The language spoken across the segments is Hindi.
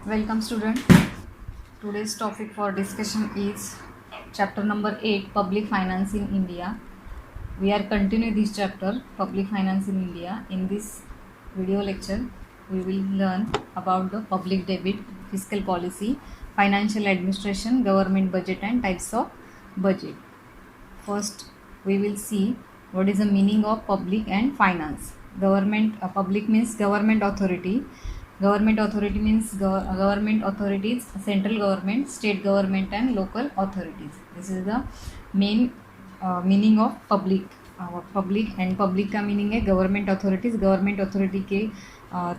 Welcome student. Today's topic for discussion is chapter number 8, Public Finance in India. We are continuing this chapter, Public Finance in India. In this video lecture, we will learn about the public debit, fiscal policy, financial administration, government budget and types of budget. First, we will see what is the meaning of public and finance. Public means government authority. Government authority means government authorities, central government, state government and local authorities. This is the main meaning of public. Public and public का मीनिंग है गवर्नमेंट अथॉरिटीज़. गवर्नमेंट अथॉरिटी के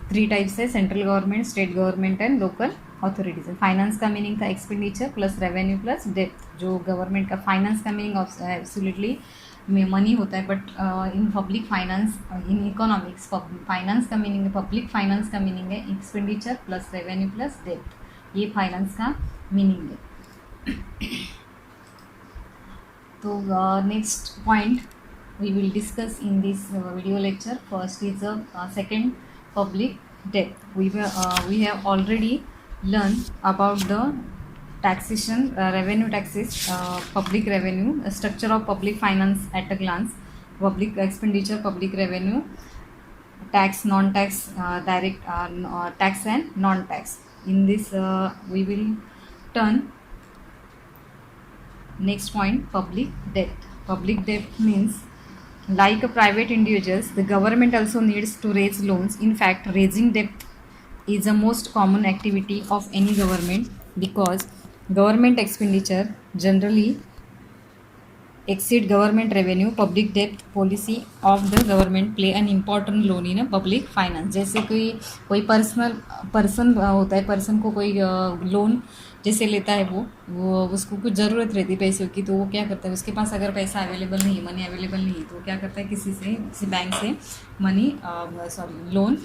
3 टाइप्स है, central government, state government and local authorities. Finance का मीनिंग था expenditure plus revenue plus depth. जो गवर्नमेंट का फाइनेंस का मीनिंग एब्सोल्युटली मनी होता है, but in public finance, in economics finance का मीनिंग है, पब्लिक फाइनेंस का मीनिंग है expenditure plus revenue plus depth. ये फाइनेंस का मीनिंग है. तो next point we will discuss in this video lecture. First is the second, public debt. We have already learned about the taxation, revenue taxes, public revenue, structure of public finance at a glance, public expenditure, public revenue, tax, non-tax, direct tax and non-tax. In this we will turn next point, public debt. Public debt means like a private individuals, the government also needs to raise loans. In fact, raising debt is the most common activity of any government because government expenditure generally exceed government revenue. Public debt policy of the government play an important role in a public finance. जैसे कोई पर्सन होता है, पर्सन को कोई लोन जैसे लेता है, वो उसको कुछ ज़रूरत रहती है पैसों की, तो वो क्या करता है, उसके पास अगर पैसा अवेलेबल नहीं, मनी अवेलेबल नहीं, तो वो क्या करता है, किसी बैंक से लोन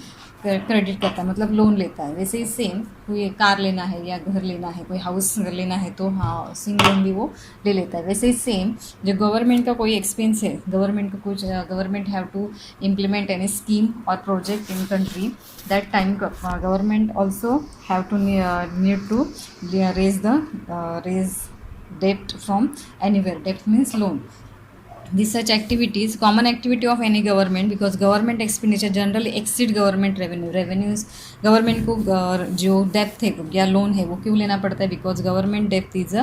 क्रेडिट करता है, मतलब लोन लेता है. वैसे ही सेम कोई कार लेना है या घर लेना है, कोई हाउस लेना है, तो हाउसिंग लोन भी वो ले लेता है. वैसे ही सेम जो गवर्नमेंट का कोई एक्सपेंस है, government have to implement any scheme और project in country, that time government also have to need to raise debt from anywhere. Debt means loan. These such activities, common activity of any government, because government expenditure generally exceed government revenue. Revenues government को जो डेप्थ है या लोन है वो क्यों लेना पड़ता है, because government depth is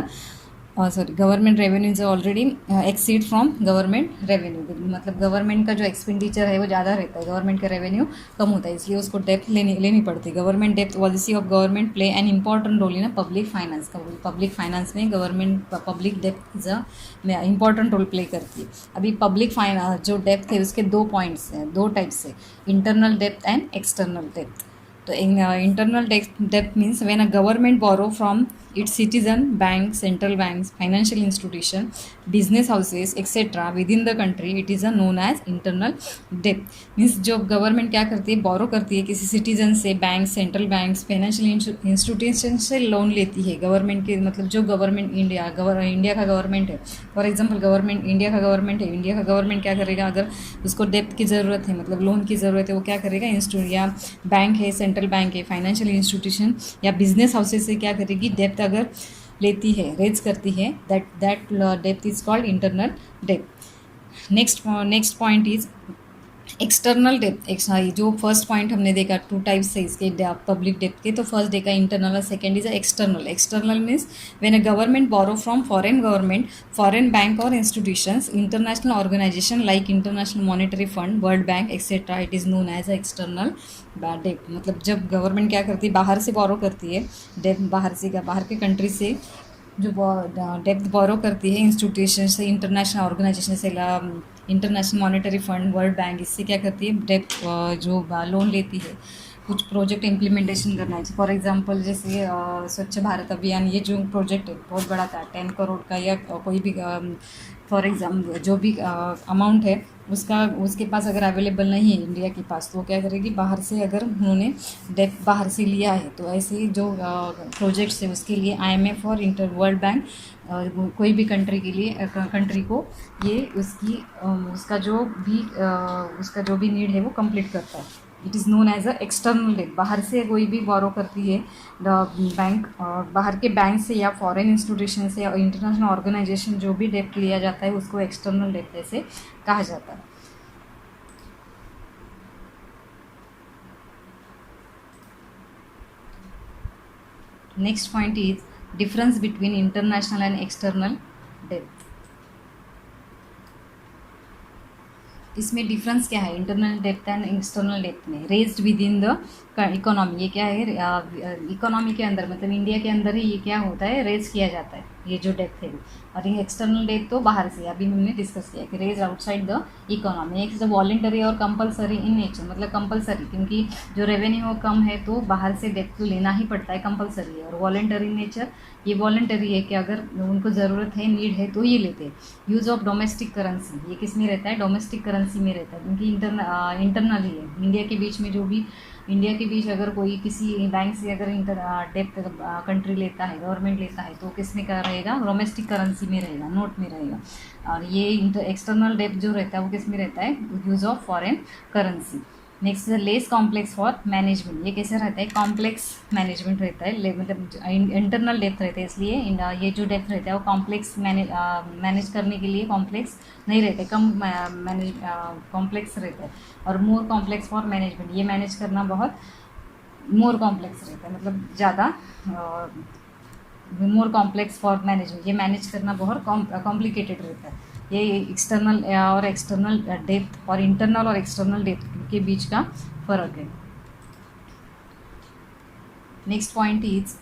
government revenue is already exceed from government revenue. मतलब गवर्नमेंट का जो एक्सपेंडिचर है वो ज़्यादा रहता है, गवर्नमेंट का रेवेन्यू कम होता है, इसलिए उसको डेप्थ लेनी पड़ती है. Government depth policy of government play an important role in public finance. Public finance में government public depth is important role play करती है. अभी पब्लिक फाइनेंस जो डेप्थ है उसके 2 पॉइंट्स हैं, 2 टाइप्स है, internal depth and external depth. तो internal debt means when a government borrow from its citizen, banks, central banks, financial institution, business houses, etc. within the country, it is known as internal debt. Means जो गवर्नमेंट क्या करती है, बोरो करती है किसी सिटीजन से, bank, central banks, financial institution से लोन लेती है गवर्नमेंट के. मतलब जो गवर्नमेंट इंडिया का गवर्नमेंट है, फॉर एग्जांपल गवर्नमेंट इंडिया का गवर्नमेंट क्या करेगा, अगर उसको डेप्थ की ज़रूरत है, मतलब लोन की ज़रूरत है, वो क्या करेगा, या बैंक है, सेंट्रल बैंक है, फाइनेंशियल इंस्टीट्यूशन या बिजनेस हाउसेस से क्या करेगी, डेप्थ अगर लेती है, रेज करती है, that depth is called internal depth. Next point is external depth. जो फर्स्ट पॉइंट हमने देखा 2 टाइप्स है इसके पब्लिक डेप्थ के, तो फर्स्ट देखा इंटरनल और second is external. External means when a government borrow from foreign government, foreign bank और institutions, international organisation like international monetary fund, world bank etcetera, it is known as external depth. मतलब जब गवर्नमेंट क्या करती है, बाहर से बोरो करती है डेप्थ, बाहर के कंट्री से जो डेप्थ बोरो करती है इंस्टीट्यूशन से, इंटरनेशनल ऑर्गेनाइजेशन से, international monetary fund, world bank, इससे क्या करती है, डेप्थ जो लोन लेती है कुछ प्रोजेक्ट इम्प्लीमेंटेशन करना है. फॉर एग्जांपल जैसे स्वच्छ भारत अभियान, ये जो प्रोजेक्ट है बहुत बड़ा था, 10 करोड़ का, या कोई भी फॉर एग्जाम्पल जो भी अमाउंट है उसके पास अगर अवेलेबल नहीं है इंडिया के पास, तो वो क्या करेगी, बाहर से अगर उन्होंने डेप्थ बाहर से लिया है, तो ऐसे जो प्रोजेक्ट्स है उसके लिए IMF और वर्ल्ड बैंक कोई भी कंट्री के लिए कंट्री को ये उसका जो भी नीड है वो कंप्लीट करता है. It is known as a external date. बाहर से कोई भी बोरो करती है बैंक, बाहर के बैंक से या फॉरेन इंस्टीट्यूशन से या इंटरनेशनल ऑर्गेनाइजेशन जो भी डेट लिया जाता है उसको एक्सटर्नल डेट ऐसे कहा जाता है। Next point is difference between international and external debt. इसमें डिफरेंस क्या है internal depth and external depth में? Raised within the economy, ये क्या है इकोनॉमी के अंदर, मतलब इंडिया के अंदर ही ये क्या होता है, रेज किया जाता है ये जो डेप्थ है। और ये एक्सटर्नल डेप्थ तो बाहर से, अभी हमने डिस्कस किया कि raise outside the economy. Next voluntary और कंपलसरी इन नेचर, मतलब कंपलसरी क्योंकि जो रेवेन्यू कम है तो बाहर से डेप्थ तो लेना ही पड़ता है, कंपलसरी है। और वॉलेंटरी नेचर, ये वॉलेंटरी है कि अगर उनको ज़रूरत है, नीड है तो ये लेते हैं। यूज़ ऑफ डोमेस्टिक करेंसी, ये किस में रहता है? डोमेस्टिक करेंसी में रहता है क्योंकि इंटरनल ही है। इंडिया के बीच में जो भी इंडिया के बीच अगर कोई किसी बैंक से अगर डेप्थ कंट्री लेता है, गवर्नमेंट लेता है तो किस में का रहेगा? डोमेस्टिक करेंसी में रहेगा, नोट में रहेगा। और ये एक्सटर्नल डेप्थ जो रहता है वो किस में रहता है? Use of foreign currency. Next less complex for management, ये कैसे रहता है? कॉम्प्लेक्स मैनेजमेंट रहता है, मतलब इंटरनल डेप्थ रहता है, इसलिए ये जो डेप्थ रहता है वो कॉम्प्लेक्स मैनेज करने के लिए कॉम्प्लेक्स नहीं रहता है, कम मैनेज कॉम्प्लेक्स रहता है। और मोर कॉम्प्लेक्स फॉर मैनेजमेंट, ये मैनेज करना बहुत मोर कॉम्प्लेक्स रहता है, मतलब ज़्यादा मोर कॉम्प्लेक्स फॉर मैनेजमेंट, ये मैनेज करना बहुत कॉम्प्लिकेटेड रहता है। ये एक्सटर्नल और एक्सटर्नल डेप्थ और इंटरनल और एक्सटर्नल डेप्थ के बीच का फर्क है। Next point is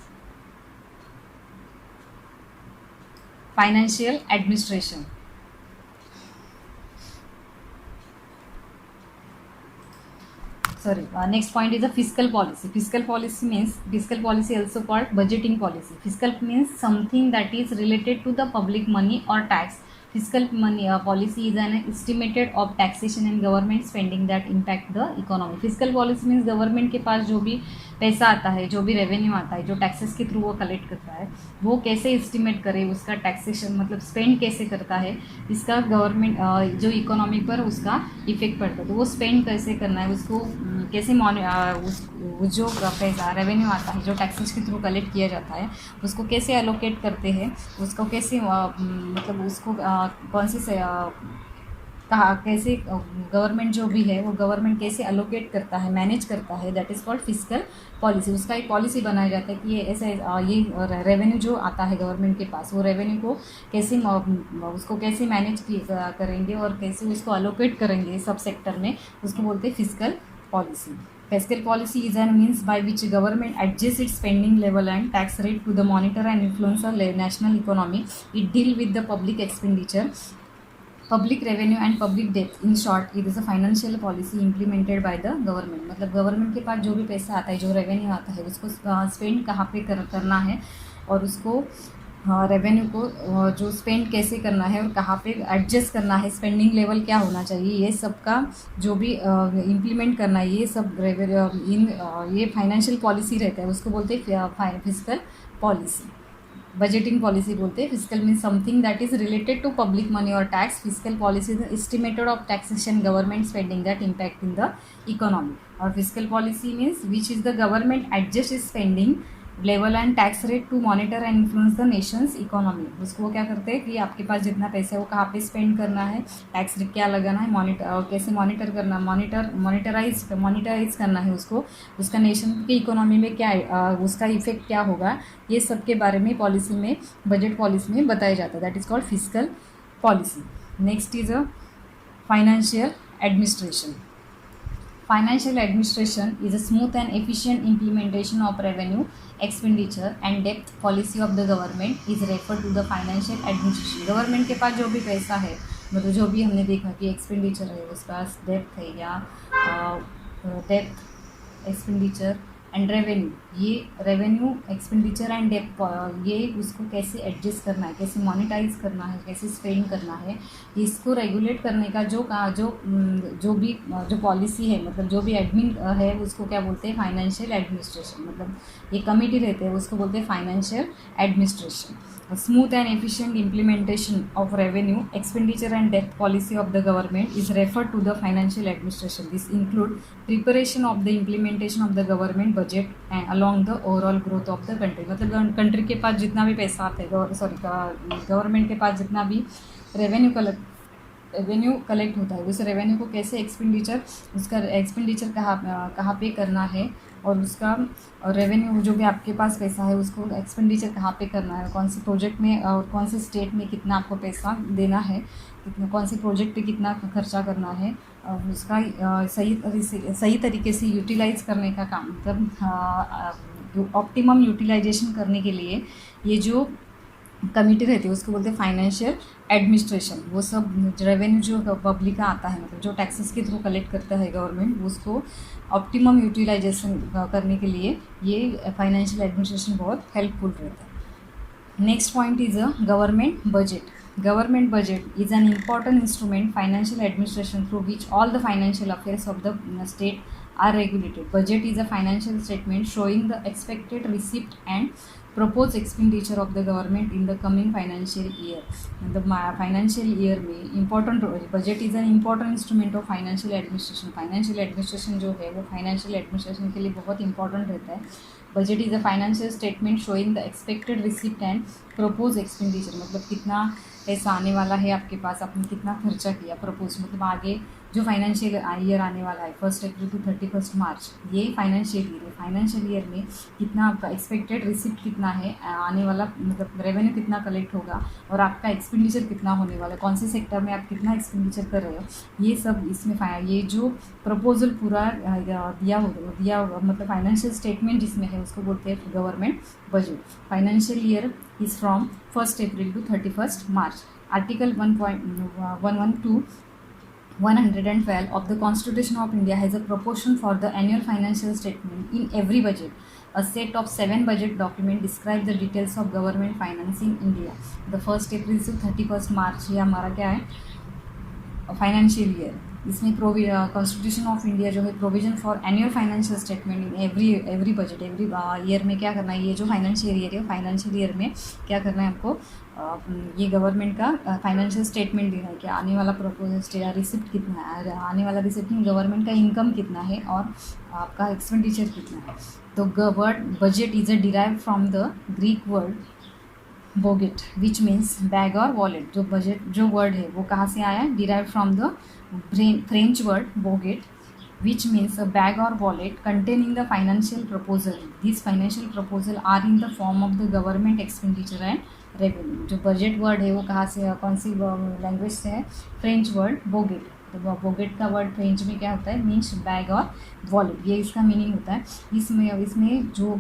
financial administration. Next point is the fiscal policy. Fiscal policy means, fiscal policy also called budgeting policy. Fiscal means something that is related to the public money or tax. Fiscal money policy is an estimated of taxation and government spending that impact the economy. Fiscal policy means government के पास जो भी पैसा आता है, जो भी रेवेन्यू आता है, जो टैक्सेस के थ्रू वो कलेक्ट करता है, वो कैसे एस्टिमेट करे, उसका टैक्सेशन मतलब स्पेंड कैसे करता है, इसका गवर्नमेंट जो इकोनॉमी पर उसका इफेक्ट पड़ता है। तो वो स्पेंड कैसे करना है, उसको कैसे जो पैसा रेवेन्यू आता है, जो टैक्सेस के थ्रू कलेक्ट किया जाता है, उसको कैसे एलोकेट करते हैं, उसको कैसे मतलब उसको कौन सी से कहा कैसे गवर्नमेंट जो भी है वो गवर्नमेंट कैसे एलोकेट करता है, मैनेज करता है, that is called fiscal policy. उसका एक पॉलिसी बनाया जाता है कि ये ऐसे ये रेवेन्यू जो आता है गवर्नमेंट के पास, वो रेवेन्यू को कैसे उसको कैसे मैनेज करेंगे और कैसे उसको एलोकेट करेंगे सब सेक्टर में, उसको बोलते हैं fiscal policy. Fiscal policy is a means by which government adjusts its spending level and tax rate to the monitor and influence the national economy. It deal with the public expenditure, public revenue and public debt. In short, it is a financial policy implemented by the government. मतलब गवर्नमेंट के पास जो भी पैसा आता है, जो रेवेन्यू आता है, उसको स्पेंड कहाँ पे करना है और उसको रेवेन्यू को जो स्पेंड कैसे करना है और कहाँ पे एडजस्ट करना है, स्पेंडिंग लेवल क्या होना चाहिए, ये सब का जो भी इम्प्लीमेंट करना है, ये सब ये फाइनेंशियल पॉलिसी रहता है, उसको बोलते हैं फिस्कल पॉलिसी। बजटिंग पॉलिसी बोलते हैं। Fiscal means something that is related to public money और tax. Fiscal policy is estimated of taxation government spending that impact in the economy. और fiscal policy means which is the government adjust is spending level and tax rate to monitor and influence the nation's economy. उसको वो क्या करते हैं कि आपके पास जितना पैसा है वो कहाँ पे स्पेंड करना है, टैक्स रेट क्या लगाना है, मॉनिटर कैसे मॉनिटर करना, मॉनिटराइज करना है उसको, उसका नेशन की इकोनॉमी में क्या उसका इफेक्ट क्या होगा, ये सब के बारे में पॉलिसी में, बजट पॉलिसी में बताया जाता है। That is called fiscal policy. Next is a financial administration. Financial administration is a smooth and efficient implementation of revenue, expenditure and debt policy of the government is referred to the financial administration. Government के पास जो भी पैसा है, मतलब जो भी हमने देखा कि एक्सपेंडिचर है, उसका डेप्थ है या डेप्थ एक्सपेंडिचर एंड रेवेन्यू, ये रेवेन्यू एक्सपेंडिचर एंड डेट, ये उसको कैसे एडजस्ट करना है, कैसे मोनिटाइज करना है, कैसे स्पेंड करना है, इसको रेगुलेट करने का जो पॉलिसी है, मतलब जो भी एडमिन है उसको क्या बोलते हैं, फाइनेंशियल एडमिनिस्ट्रेशन, मतलब ये कमिटी रहते हैं उसको बोलते हैं financial administration. Smooth and efficient implementation of revenue, expenditure and debt policy of the government is referred to the financial administration. This include preparation of the implementation of the government budget and along the overall growth of the country. मतलब कंट्री के पास जितना भी पैसा आता है, गवर्नमेंट के पास जितना भी रेवेन्यू कलेक्ट होता है, उस रेवेन्यू को कैसे उसका एक्सपेंडिचर कहाँ पे करना है, और उसका रेवेन्यू जो भी आपके पास पैसा है उसको एक्सपेंडिचर कहाँ पे करना है, कौन से प्रोजेक्ट में और कौन से स्टेट में कितना आपको पैसा देना है, कौन से प्रोजेक्ट पे कितना खर्चा करना है, और उसका सही तरीके से यूटिलाइज करने का काम, मतलब ऑप्टिमम यूटिलाइजेशन करने के लिए ये जो कमिटी रहती है उसको बोलते हैं फाइनेंशियल एडमिनिस्ट्रेशन. वो सब रेवेन्यू जो पब्लिक का आता है, मतलब जो टैक्सेस के थ्रू कलेक्ट करता है गवर्नमेंट, उसको ऑप्टिमम यूटिलाइजेशन करने के लिए ये फाइनेंशियल एडमिनिस्ट्रेशन बहुत हेल्पफुल रहता है. Next point is a government budget. Government budget is an important instrument financial administration through which all the financial affairs of the state are regulated. Budget is a financial statement showing the expected receipt and proposed expenditure of the government in the coming financial year. The financial year में important budget is an important instrument of financial administration. Financial administration जो है वो financial administration के लिए बहुत important रहता है. Budget is a financial statement showing the expected receipt and propose expenditure, मतलब कितना पैसा आने वाला है आपके पास, आपने कितना खर्चा किया, प्रपोज मतलब आगे जो फाइनेंशियल ईयर आने वाला है 1 अप्रैल टू 31 मार्च, ये फाइनेंशियल ईयर है. फाइनेंशियल ईयर में कितना आपका एक्सपेक्टेड रिसिप्ट कितना है आने वाला, मतलब रेवेन्यू कितना कलेक्ट होगा, और आपका एक्सपेंडिचर कितना होने वाला है, कौन से सेक्टर में आप कितना एक्सपेंडिचर कर रहे हो, ये सब इसमें ये जो प्रपोजल पूरा दिया होगा मतलब फाइनेंशियल स्टेटमेंट जिसमें है उसको बोलते हैं government budget. Financial year is from 1 April to 31 March. Article 112 112 of the Constitution of India has a proportion for the annual financial statement in every budget. A set of 7 budget documents describe the details of government finance in India. The 1 April to 31 March ये हमारा क्या है, फाइनेंशियल ईयर. इसमें कॉन्स्टिट्यूशन ऑफ इंडिया जो है provision for annual financial statement in every budget, every year में क्या करना है, ये जो फाइनेंशियल ईयर है फाइनेंशियल ईयर में क्या करना है आपको, ये गवर्नमेंट का फाइनेंशियल स्टेटमेंट देना है कि आने वाला रिसिप्ट कितना है, आने वाला रिसिप्ट में गवर्नमेंट का इनकम कितना है और आपका एक्सपेंडिचर कितना है. तो word budget is a derive from the Greek word bougette which means bag और वॉलेट. जो बजट जो वर्ड है वो कहाँ से आया, derive from the French word bougette which means a bag or wallet containing the financial proposal. These financial proposal are in the form of the government expenditure and revenue. जो बजट वर्ड है वो कहाँ से, कौन सी लैंग्वेज से है, फ्रेंच वर्ड बोगेट. तो बोगेट का वर्ड फ्रेंच में क्या होता है, मीन्स बैग और वॉलेट, ये इसका मीनिंग होता है. इसमें जो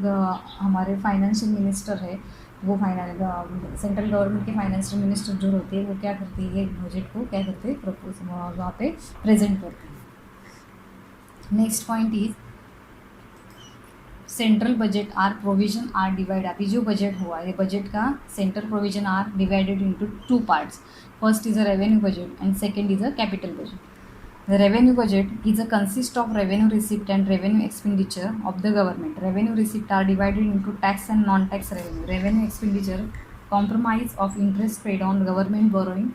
हमारे फाइनेंशियल मिनिस्टर है वो सेंट्रल गवर्नमेंट के फाइनेंशियल मिनिस्टर जो होते हैं वो क्या करते हैं, ये बजट को क्या करते हैं, प्रपोज वहाँ पे प्रेजेंट करते हैं. Next point is central budget are provision are divide. अभी जो बजट हुआ है बजट का central provision are divided into 2 parts. First is a revenue budget and second is a capital budget. The revenue budget is a consist of revenue receipt and revenue expenditure of the government. Revenue receipt are divided into tax and non-tax revenue. Revenue expenditure comprise of interest paid on government borrowing,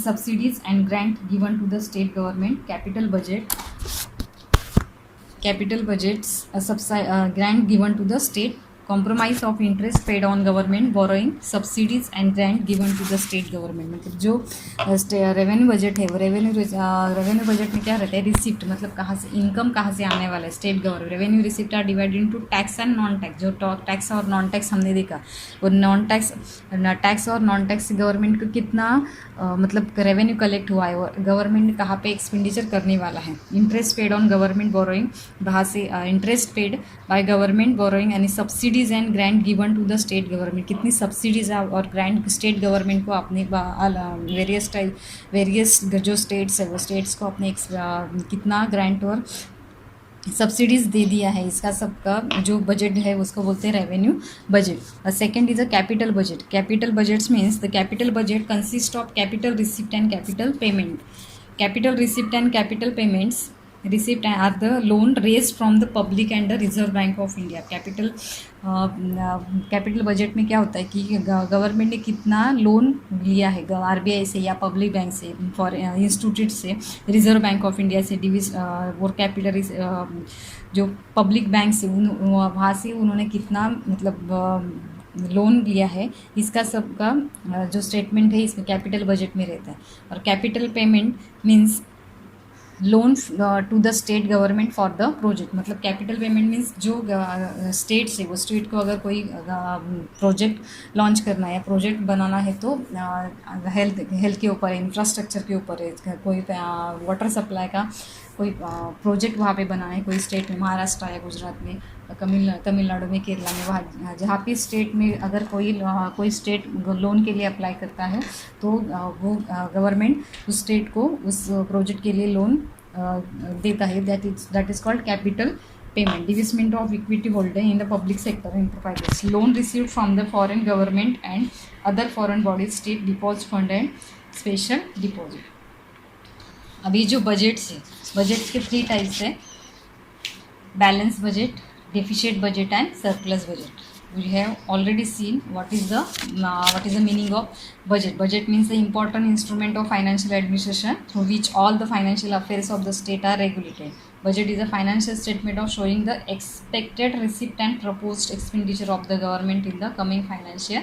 subsidies and grant given to the state government. Capital budgets grant given to the state, compromise of interest paid on government borrowing, subsidies and grant given to the state government. मतलब जो रेवेन्यू बजट है वो रेवेन्यू बजट में क्या रहता है, रिसिप्ट मतलब कहाँ से इनकम कहाँ से आने वाला है, state government. Revenue receipt are divided into tax and non tax. जो टैक्स और नॉन टैक्स हमने देखा, वो टैक्स और नॉन टैक्स गवर्नमेंट को कितना मतलब रेवेन्यू कलेक्ट हुआ है और गवर्नमेंट कहाँ पे एक्सपेंडिचर करने वाला है. Interest paid on government borrowing, वहाँ से interest paid by government borrowing यानी subsidies and grant given to the state government. कितनी सब्सिडीज और ग्रांट स्टेट गवर्नमेंट को अपने वेरियस जो स्टेट्स है वो स्टेट्स को अपने कितना ग्रांट और सब्सिडीज दे दिया है, इसका सबका जो बजट है उसको बोलते हैं revenue budget. Second is a capital budget. Capital budgets means the capital budget consist of capital receipt and capital payment. Capital receipt and capital payments receipt are the loan raised from the public and the Reserve Bank of India. Capital budget में क्या होता है कि गवर्नमेंट ने कितना लोन लिया है आरबीआई से या पब्लिक बैंक से, फॉर इंस्टीट्यूट से, रिजर्व बैंक ऑफ इंडिया से, और कैपिटल जो पब्लिक बैंक से वहाँ से उन्होंने कितना मतलब लोन लिया है, इसका सबका जो स्टेटमेंट है इसमें कैपिटल बजट में रहता है। और capital payment means loan to the state government for the project. मतलब कैपिटल पेमेंट मीन्स जो स्टेट से, वो स्टेट को अगर कोई प्रोजेक्ट लॉन्च करना है या प्रोजेक्ट बनाना है तो हेल्थ के ऊपर है, इंफ्रास्ट्रक्चर के ऊपर है, कोई वाटर सप्लाई का कोई प्रोजेक्ट वहाँ पे बना है कोई स्टेट में, महाराष्ट्र या गुजरात में, तमिलनाडु में, केरला में, वहाँ जहाँ पे स्टेट में अगर कोई स्टेट लोन के लिए अप्लाई करता है तो वो गवर्नमेंट उस स्टेट को उस प्रोजेक्ट के लिए लोन देता है। That is called capital payment. Divestment of equity holder in the public sector enterprises, loan received from the foreign government and other foreign bodies, state deposit fund and special deposit. अभी जो बजट्स है, बजट्स के 3 टाइप्स है, balance budget, deficit budget and surplus budget. We have already seen what is the meaning of budget. Budget means the important instrument of financial administration through which all the financial affairs of the state are regulated. Budget is a financial statement of showing the expected receipt and proposed expenditure of the government in the coming financial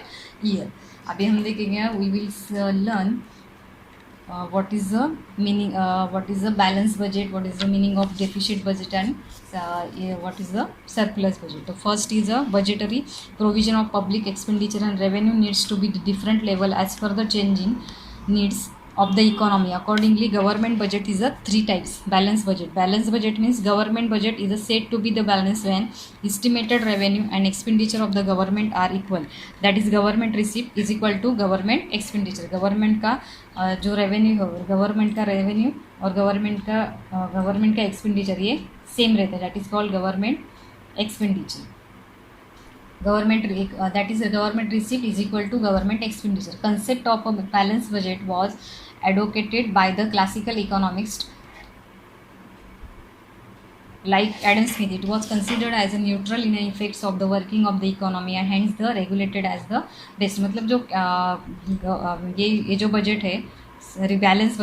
year. अभी हम देखेंगे, we will learn what is the meaning, what is the balance budget, what is the meaning of deficit budget, and what is the surplus budget. The first is a budgetary provision of public expenditure and revenue needs to be different level as per the changing needs of the economy. Accordingly, government budget is a 3 types. Balance budget. Balance budget means government budget is said to be the balance when estimated revenue and expenditure of the government are equal. That is, government receipt is equal to government expenditure. Government का जो रेवेन्यू हो, गवर्नमेंट का रेवेन्यू और गवर्नमेंट का एक्सपेंडिचर ये सेम रहता है। That is called government expenditure. That is, the government receipt is equal to government expenditure. Concept of a balanced budget was advocated by the classical economists like Adam Smith. It was considered as a neutral in the effects of the working of the economy and hence the regulated as the best. मतलब जो ये जो बजट है बैलेंस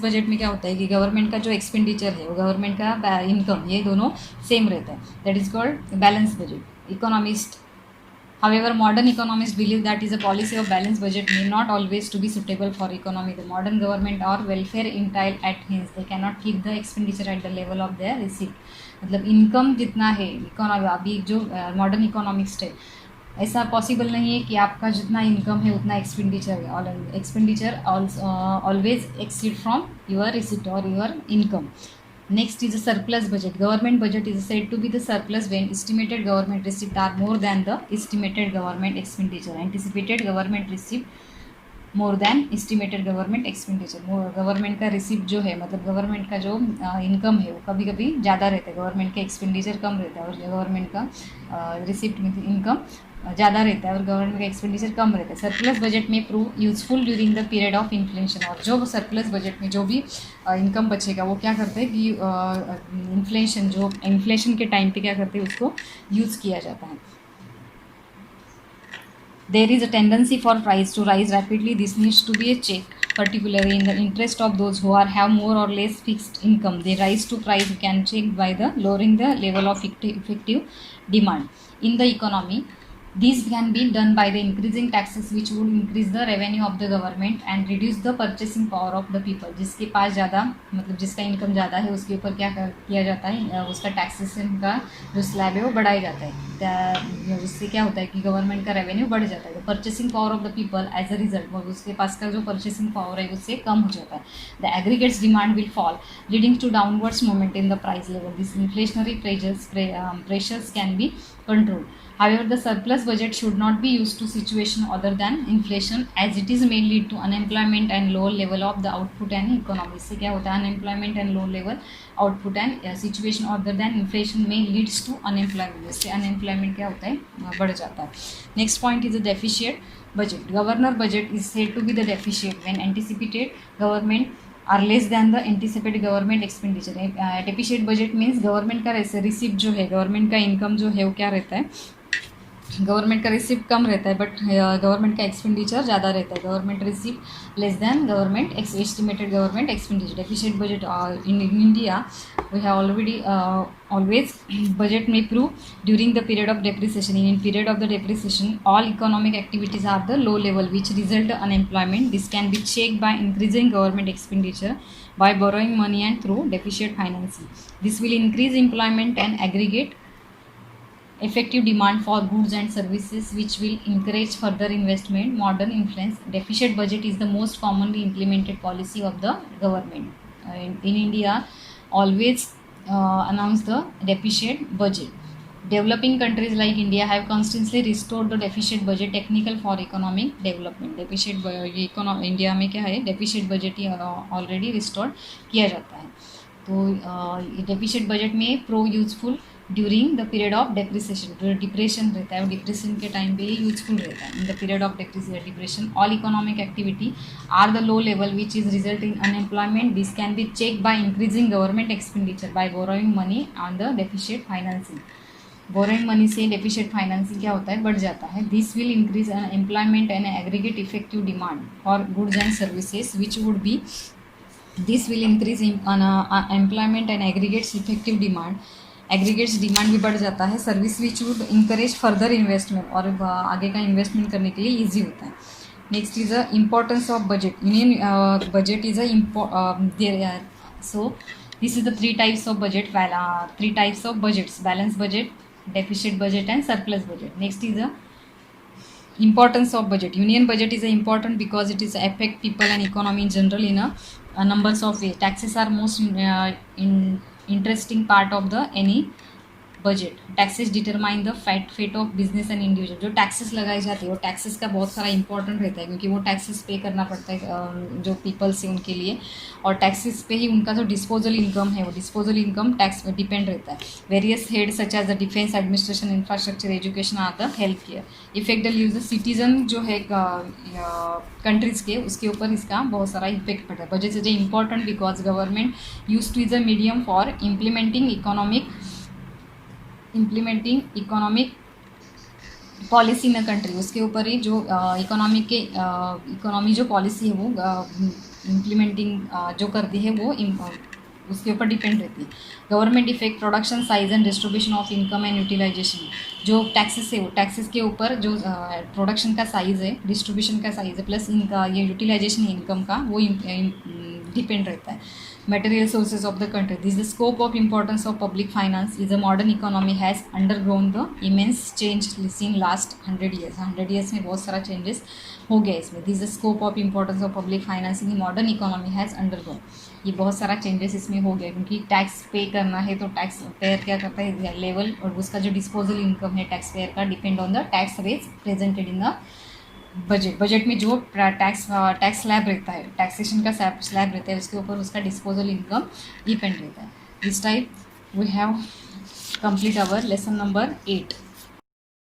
बजट में क्या होता है कि गवर्नमेंट का जो एक्सपेंडिचर है वो गवर्नमेंट का इनकम, ये दोनों सेम रहता है। That is called balance budget. Economist, however, modern economists believe that is a policy of balanced budget may not always to be suitable for economy. The modern government or welfare entail at hence they cannot keep the expenditure at the level of their receipt. मतलब इनकम जितना है इकोनॉमी, अभी जो मॉडर्न इकोनॉमिक्स है, ऐसा पॉसिबल नहीं है कि आपका जितना इनकम है उतना एक्सपेंडिचर है। Expenditure always exceed from your receipt और your income. Next is a surplus budget. Government budget is said to be the surplus when estimated government receipts are more than the estimated government expenditure. Anticipated government receipt more than estimated government expenditure. Government का रिसीप्ट जो है, मतलब गवर्नमेंट का जो इनकम है वो कभी कभी ज़्यादा रहता है, गवर्नमेंट का एक्सपेंडिचर कम रहता है, और गवर्नमेंट का रिसीप्ट में इनकम ज़्यादा रहता है और गवर्नमेंट का एक्सपेंडिचर कम रहता है। सरप्लस बजट में prove useful during the period of inflation. और जो सरप्लस बजट में जो भी इनकम बचेगा वो क्या करते हैं कि इन्फ्लेशन के टाइम पे क्या करते हैं, उसको यूज़ किया जाता है। There is a tendency for price to rise rapidly. This needs to be a check, particularly in the interest of those who have more or less fixed income. The rise to price can check by the lowering the level of effective demand in the economy. This can be done by the increasing taxes which would increase the revenue of the government and reduce the purchasing power of the people. जिसके पास ज़्यादा, मतलब जिसका इनकम ज़्यादा है उसके ऊपर क्या किया जाता है, उसका टैक्सेशन का जो स्लैब है वो बढ़ाया जाता है। उससे क्या होता है कि गवर्नमेंट का रेवेन्यू बढ़ जाता है। तो purchasing power of the people as a result, उसके पास का जो परचेसिंग पावर है उससे कम हो जाता है। The aggregates demand will fall leading to downwards movement in the price level. This inflationary pressures can be controlled. However, the surplus surplus budget should not be used to situation other than inflation, as it is may lead to unemployment and low level of the output and economy. इससे क्या होता है, unemployment and low level output and situation other than inflation may leads to unemployment. इससे unemployment क्या होता है, बढ़ जाता है. Next point is the deficit budget. Governor budget is said to be the deficit when anticipated government are less than the anticipated government expenditure. Deficit budget means government का रिसिप्ट जो है, गवर्नमेंट का इनकम जो है वो क्या रहता है, गवर्नमेंट का रिसिप्ट कम रहता है बट गवर्नमेंट का एक्सपेंडिचर ज़्यादा रहता है. Government receipt less than government estimated government expenditure. Deficit budget in India we have already always budget may prove during the period of depreciation. In period of the depreciation, all economic activities are the low level which result in unemployment. This can be checked by increasing government expenditure, by borrowing money and through deficit financing. This will increase employment and aggregate effective demand for goods and services, which will encourage further investment. Modern influence. Deficit budget is the most commonly implemented policy of the government. In India, always announce the deficit budget. Developing countries like India have constantly restored the deficit budget technical for economic development. Deficit India में क्या है, deficit budget ही ऑलरेडी रिस्टोर किया जाता है. तो deficit budget में pro useful during the period of depression. जो डिप्रेशन रहता है वो डिप्रेशन के टाइम पे यूजफुल रहता है. In the period of depression all economic activity are the low level which is result in unemployment. This can be check by increasing government expenditure by borrowing money on the deficit financing. Borrowing money से डेफिशिएट फाइनेंसिंग क्या होता है, बढ़ जाता है. This will increase employment and aggregate effective demand for goods and services which would be. This will increase employment and aggregates effective demand. Aggregates demand भी बढ़ जाता है. Service which would encourage further investment, और आगे का इन्वेस्टमेंट करने के लिए ईजी होता है. Next is the importance of budget. Union budget is a so this is the three types of budget. Three types of budgets: balance budget, deficit budget and surplus budget. Next is the importance of budget. Union budget is important because it is affect people and economy in general in a numbers of ways. Taxes are most interesting part of the any budget. Taxes determine the fate of business and individual. जो टैक्सेस लगाए जाते हैं वो टैक्सेस का बहुत सारा इंपॉर्टेंट रहता है, क्योंकि वो टैक्सेस पे करना पड़ता है जो पीपल्स है उनके लिए, और टैक्सेस पे ही उनका जो डिस्पोजल इनकम है वो डिस्पोजल इनकम टैक्स पे डिपेंड रहता है. Various head such as the defence, administration, infrastructure, education are the health care. Effect use the citizen जो है कंट्रीज़ के, उसके ऊपर इसका बहुत सारा इफेक्ट पड़ता है. Budget is important because government use two is a medium for implementing economic policy in a country. उसके ऊपर ही जो इकोनॉमी जो पॉलिसी है वो इम्प्लीमेंटिंग जो करती है वो उसके ऊपर डिपेंड रहती है. Government effect production size and distribution of income and utilization. जो टैक्सेस है वो टैक्सेस के ऊपर जो प्रोडक्शन का साइज़ है, डिस्ट्रीब्यूशन का साइज़ है, प्लस इनका ये यूटिलाइजेशन इनकम का वो डिपेंड रहता है. Material sources of the country. This is the scope of importance of public finance. Is a modern economy has undergone the immense change seen last 100 years. 100 years में बहुत सारा changes हो गया इसमें. This is the scope of importance of public finance in the modern economy has undergone. ये बहुत सारा चेंजेस इसमें हो गया, क्योंकि टैक्स पे करना है तो टैक्स पेयर क्या करता है, लेवल और उसका जो डिस्पोजल इनकम है टैक्स पेयर का depend on the tax rates presented in the budget. Budget में जो टैक्स स्लैब रहता है, टैक्सेशन का स्लैब रहता है, उसके ऊपर उसका डिस्पोजल इनकम डिपेंड रहता है. This type we have complete our lesson number 8.